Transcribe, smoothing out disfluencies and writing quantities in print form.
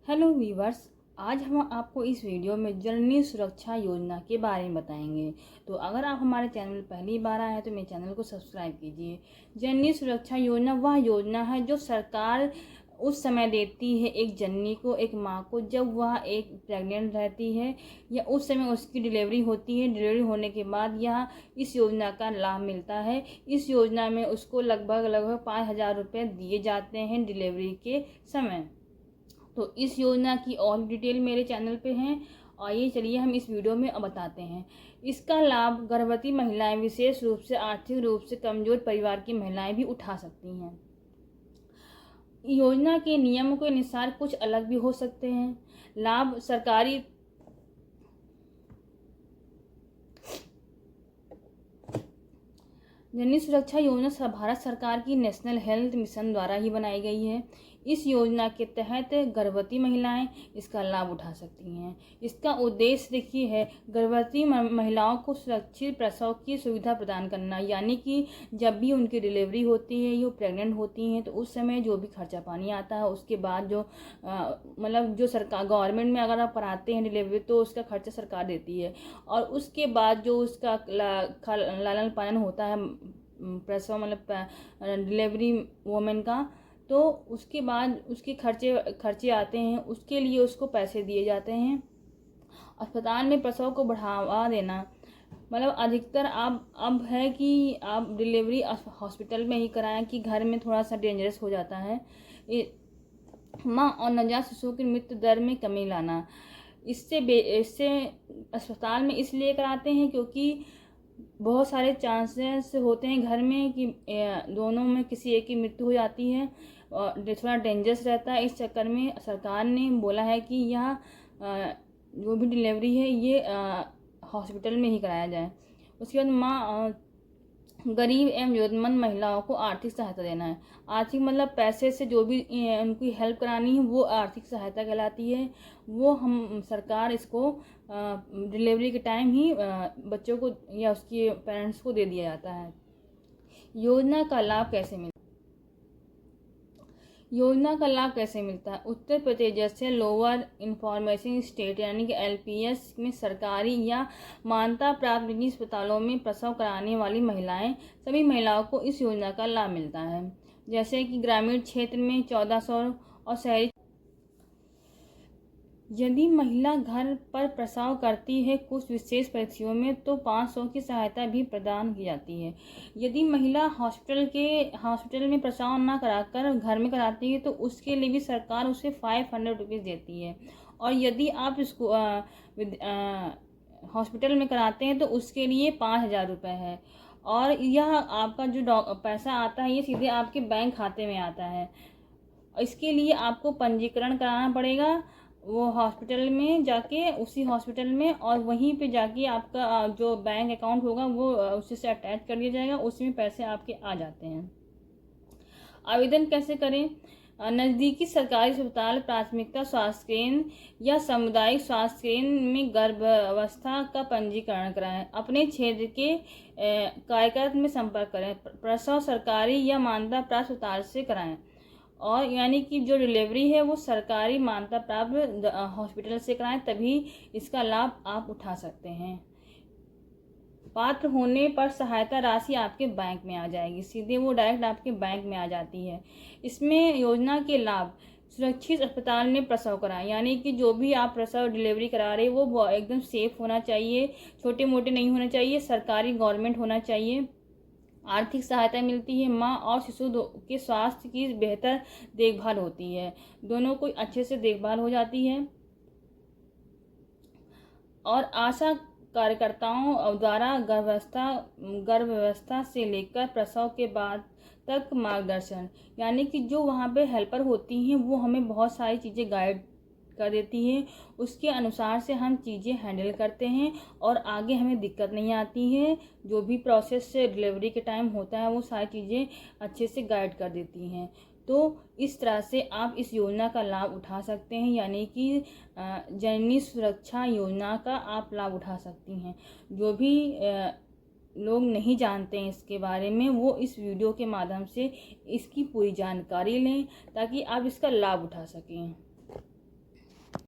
Hello viewers, आज हम आपको इस वीडियो में जननी सुरक्षा योजना के बारे में बताएंगे। तो अगर आप हमारे चैनल पहली बार आए हैं तो मेरे चैनल को सब्सक्राइब कीजिए। जननी सुरक्षा योजना वह योजना है जो सरकार उस समय देती है एक जननी को, एक माँ को, जब वह एक प्रेग्नेंट रहती है या उस समय उसकी डिलीवरी होती है। डिलीवरी होने के बाद यह इस योजना का लाभ मिलता है। इस योजना में उसको लगभग 5,000 रुपये दिए जाते हैं डिलीवरी के समय। तो इस योजना की और डिटेल मेरे चैनल पे हैं। आइए चलिए हम इस वीडियो में अब बताते हैं। इसका लाभ गर्भवती महिलाएं, विशेष रूप से आर्थिक रूप से कमजोर परिवार की महिलाएं भी उठा सकती हैं। योजना के नियमों के अनुसार कुछ अलग भी हो सकते हैं। लाभ सरकारी जननी सुरक्षा योजना भारत सरकार की नेशनल हेल्थ मिशन द्वारा ही बनाई गई है। इस योजना के तहत गर्भवती महिलाएं इसका लाभ उठा सकती हैं। इसका उद्देश्य देखिए है गर्भवती महिलाओं को सुरक्षित प्रसव की सुविधा प्रदान करना, यानी कि जब भी उनकी डिलीवरी होती है, ये प्रेग्नेंट होती हैं, तो उस समय जो भी खर्चा पानी आता है, उसके बाद जो जो सरकार गवर्नमेंट में अगर आप कराते हैं डिलीवरी तो उसका खर्चा सरकार देती है। और उसके बाद जो उसका लालन पालन होता है प्रसव डिलीवरी वुमेन का, तो उसके बाद उसके खर्चे आते हैं, उसके लिए उसको पैसे दिए जाते हैं। अस्पताल में प्रसव को बढ़ावा देना, अधिकतर अब है कि आप डिलीवरी हॉस्पिटल में ही कराएं कि घर में थोड़ा सा डेंजरस हो जाता है। माँ और नवजात शिशु की मृत्यु दर में कमी लाना, इससे अस्पताल में इसलिए कराते हैं क्योंकि बहुत सारे चांसेस होते हैं घर में कि दोनों में किसी एक की मृत्यु हो जाती है और थोड़ा डेंजरस रहता है। इस चक्कर में सरकार ने बोला है कि यह जो भी डिलीवरी है ये हॉस्पिटल में ही कराया जाए। उसके बाद गरीब एवं जरूरतमंद महिलाओं को आर्थिक सहायता देना है। आर्थिक पैसे से जो भी उनकी हेल्प करानी है वो आर्थिक सहायता कहलाती है। वो हम सरकार इसको डिलीवरी के टाइम ही बच्चों को या उसके पेरेंट्स को दे दिया जाता है। योजना का लाभ कैसे मिलता है? योजना का लाभ कैसे मिलता है? उत्तर प्रदेश जैसे लोअर इंफॉर्मेशन स्टेट यानी कि LPS में सरकारी या मान्यता प्राप्त निजी अस्पतालों में प्रसव कराने वाली महिलाएं, सभी महिलाओं को इस योजना का लाभ मिलता है। जैसे कि ग्रामीण क्षेत्र में 1400 और शहरी। यदि महिला घर पर प्रसव करती है कुछ विशेष परिस्थितियों में तो 500 की सहायता भी प्रदान की जाती है। यदि महिला हॉस्पिटल में प्रसव न कराकर घर में कराती है तो उसके लिए भी सरकार उसे 500 रुपीज़ देती है। और यदि आप इसको हॉस्पिटल में कराते हैं तो उसके लिए 5,000 रुपये है। और यह आपका जो पैसा आता है ये सीधे आपके बैंक खाते में आता है। इसके लिए आपको पंजीकरण कराना पड़ेगा वो हॉस्पिटल में जाके, उसी हॉस्पिटल में, और वहीं पे जाके आपका जो बैंक अकाउंट होगा वो उसी से अटैच कर दिया जाएगा, उसमें पैसे आपके आ जाते हैं। आवेदन कैसे करें? नज़दीकी सरकारी अस्पताल, प्राथमिकता स्वास्थ्य केंद्र या सामुदायिक स्वास्थ्य केंद्र में गर्भावस्था का पंजीकरण कराएं। अपने क्षेत्र के कार्यकर्ता में संपर्क करें। प्रसव सरकारी या मान्यता प्राप्त अस्पताल से कराएं, और यानी कि जो डिलीवरी है वो सरकारी मान्यता प्राप्त हॉस्पिटल से कराएं, तभी इसका लाभ आप उठा सकते हैं। पात्र होने पर सहायता राशि आपके बैंक में आ जाएगी, सीधे वो डायरेक्ट आपके बैंक में आ जाती है। इसमें योजना के लाभ: सुरक्षित अस्पताल में प्रसव कराएं, यानी कि जो भी आप प्रसव डिलीवरी करा रहे वो एकदम सेफ होना चाहिए, छोटे मोटे नहीं होने चाहिए, सरकारी गवर्नमेंट होना चाहिए। आर्थिक सहायता मिलती है। माँ और शिशु के स्वास्थ्य की बेहतर देखभाल होती है, दोनों को अच्छे से देखभाल हो जाती है। और आशा कार्यकर्ताओं द्वारा गर्भावस्था से लेकर प्रसव के बाद तक मार्गदर्शन, यानी कि जो वहाँ पे हेल्पर होती हैं वो हमें बहुत सारी चीज़ें गाइड कर देती है, उसके अनुसार से हम चीज़ें हैंडल करते हैं और आगे हमें दिक्कत नहीं आती है। जो भी प्रोसेस से डिलीवरी के टाइम होता है वो सारी चीज़ें अच्छे से गाइड कर देती हैं। तो इस तरह से आप इस योजना का लाभ उठा सकते हैं, यानी कि जननी सुरक्षा योजना का आप लाभ उठा सकती हैं। जो भी लोग नहीं जानते हैं इसके बारे में वो इस वीडियो के माध्यम से इसकी पूरी जानकारी लें ताकि आप इसका लाभ उठा सकें।